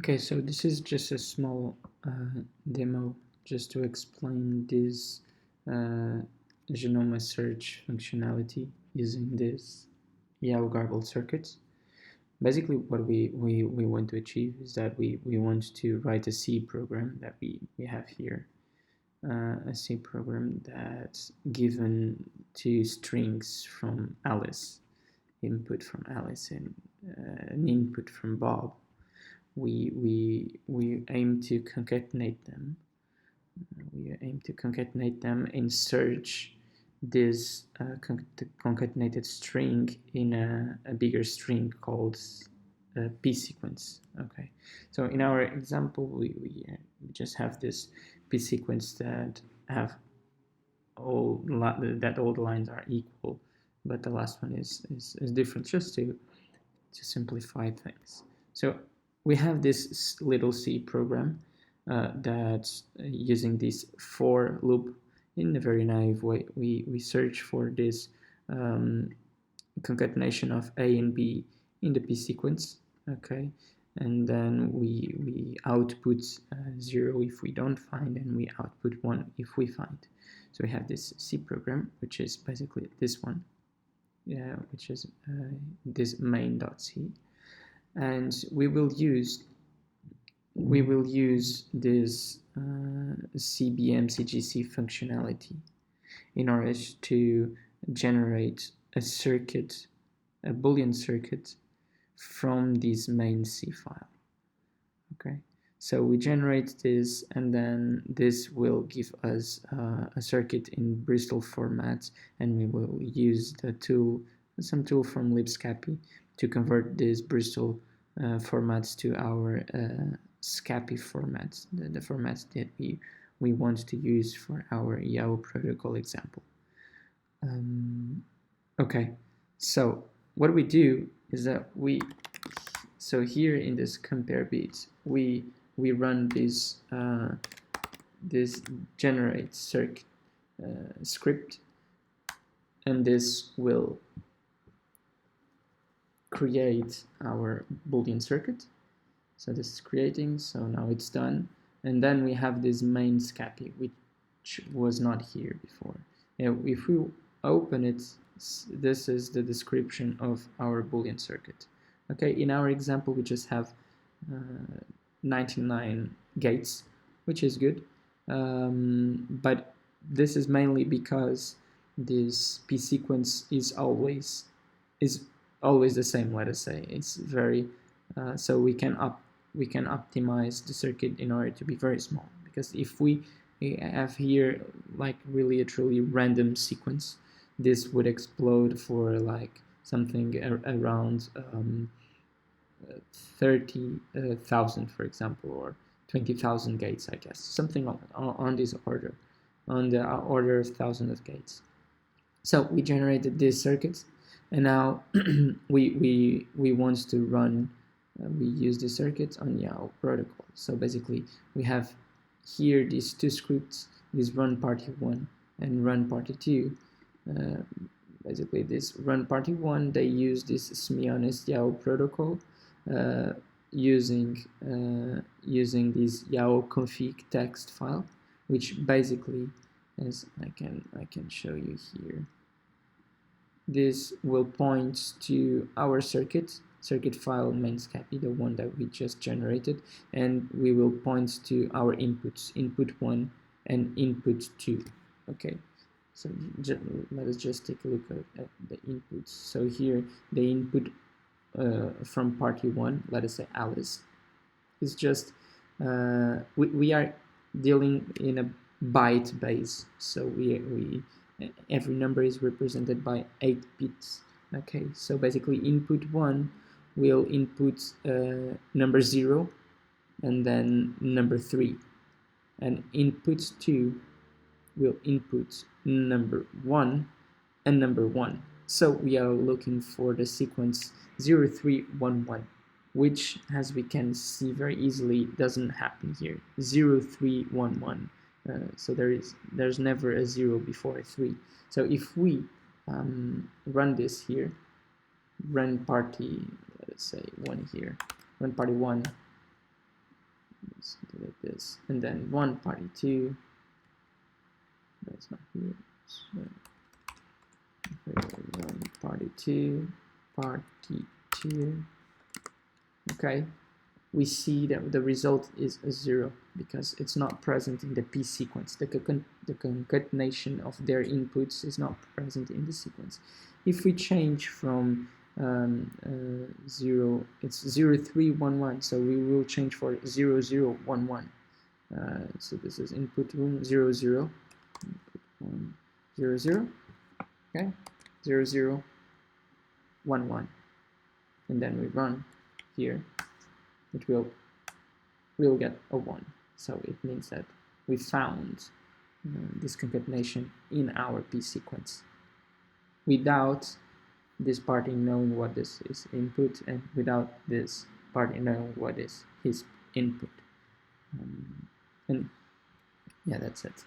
Okay, so this is just a small demo just to explain this Genome Search functionality using this Yao garbled circuits. Basically, what we want to achieve is that we want to write a C program that we have here, a C program that's given to strings from Alice, input from Alice, and an input from Bob. We aim to concatenate them. We aim to concatenate them and search this concatenated string in a bigger string called P sequence. Okay, so in our example, we just have this P sequence that have all the lines are equal, but the last one is different, just to simplify things. So we have this little C program that's using this for loop in a very naive way. We search for this concatenation of A and B in the P sequence, okay, and then we output 0 if we don't find, and we output 1 if we find. So we have this C program, which is basically this one, which is this main.c, and we will use this CBM CGC functionality in order to generate a circuit, a Boolean circuit from this main C file. Okay, so we generate this, and then this will give us a circuit in Bristol format, and we will use the tool, some tool from libscapy, to convert this Bristol formats to our Scapy formats, the formats that we want to use for our Yao Protocol example. Okay, so what we do is that so here in this compare bit, we run this this generate circuit script, and this will create our Boolean circuit. So this is creating, so now it's done. And then we have this main Scapy, which was not here before. Now, if we open it, this is the description of our Boolean circuit. Okay, in our example, we just have 99 gates, which is good. But this is mainly because this P sequence is always the same. Let us say it's very so we can optimize the circuit in order to be very small, because if we have here like really a truly random sequence, this would explode for like something around 30,000, for example, or 20,000 gates, I guess, something on this order, on the order of thousands of gates. So we generated this circuit, and now we want to run. We use the circuit on Yao Protocol. So basically, we have here these two scripts: this run party 1 and run party 2. Basically, this run party 1, they use this Smionist Yao Protocol using this Yao config text file, which basically, as I can show you here, this will point to our circuit file main Scapy, the one that we just generated, and we will point to our inputs, input 1 and input 2. Okay, so let us just take a look at the inputs. So here the input from party 1, let us say Alice, is just we are dealing in a byte base, so we every number is represented by 8 bits. Okay, so basically input 1 will input number 0 and then number 3, and input 2 will input number 1 and number 1. So we are looking for the sequence 0311, which, as we can see very easily, doesn't happen here. 0311. So there's never a 0 before a 3. So if we run this here, run party, let's say 1 here, run party 1, let's delete this, and then 1 party 2. That's not here. So, 1 party 2, party 2. Okay, we see that the result is a 0 because it's not present in the P sequence. The concatenation of their inputs is not present in the sequence. If we change from 0, it's 0311, so we will change for 0011. So this is input 1 0 0, input 1 0 0, okay, 0 0 1 1, and then we run here. It will get a 1. So it means that we found this concatenation in our P sequence without this party knowing what this is input, and without this party knowing what is his input. And yeah, that's it.